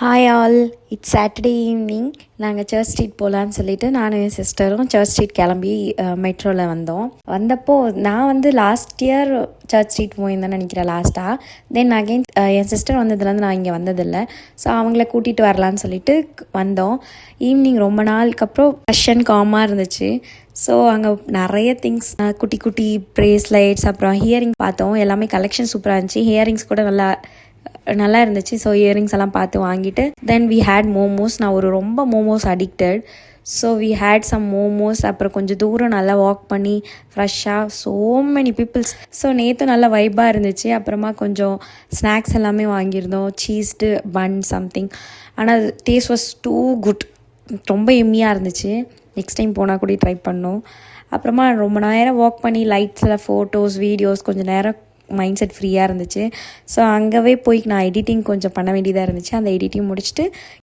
Hi all, it's Saturday evening. நாங்கள் church street போகலான்னு சொல்லிட்டு நானும் என் சிஸ்டரும் சர்ச் ஸ்ட்ரீட் கிளம்பி மெட்ரோவில் வந்தப்போ நான் லாஸ்ட் இயர் சர்ச் ஸ்ட்ரீட் போயிருந்தேன்னு நினைக்கிறேன் லாஸ்ட்டாக. தென் அகெயின் என் சிஸ்டர் வந்ததுலேருந்து நான் இங்கே வந்ததில்லை. ஸோ அவங்கள கூட்டிகிட்டு வரலான்னு சொல்லிட்டு வந்தோம். ஈவினிங் ரொம்ப நாளுக்கு அப்புறம் ஃப்ரெஷ் அண்ட் காமாக இருந்துச்சு. ஸோ அங்கே நிறைய திங்ஸ், குட்டி குட்டி ப்ரேஸ்லைட்ஸ், அப்புறம் ஹியரிங் பார்த்தோம். எல்லாமே கலெக்ஷன் சூப்பராக இருந்துச்சு. ஹியரிங்ஸ் கூட நல்லா இருந்துச்சு. ஸோ இயரிங்ஸ் எல்லாம் பார்த்து வாங்கிட்டு தென் வி ஹேட் மோமோஸ். நான் ரொம்ப momos addicted. So we had some momos. அப்புறம் கொஞ்சம் தூரம் நல்லா வாக் பண்ணி ஃப்ரெஷ்ஷாக ஸோ மெனி பீப்புள்ஸ். ஸோ நேற்று நல்லா வைப்பாக இருந்துச்சு. அப்புறமா கொஞ்சம் ஸ்நாக்ஸ் எல்லாமே வாங்கியிருந்தோம், சீஸ்டு பன் சம்திங். ஆனால் டேஸ்ட் வாஸ் டூ குட், ரொம்ப எம்மியாக இருந்துச்சு. நெக்ஸ்ட் டைம் போனால் கூட ட்ரை பண்ணோம். அப்புறமா ரொம்ப நேரம் வாக் பண்ணி லைட்ஸில் ஃபோட்டோஸ் வீடியோஸ், கொஞ்சம் நேரம் மைண்ட் செட் ஃப்ரீயாக இருந்துச்சு. ஸோ அங்கேவே போய் நான் எடிட்டிங் கொஞ்சம் பண்ண வேண்டியதாக இருந்துச்சு. அந்த எடிட்டிங் முடிச்சுட்டு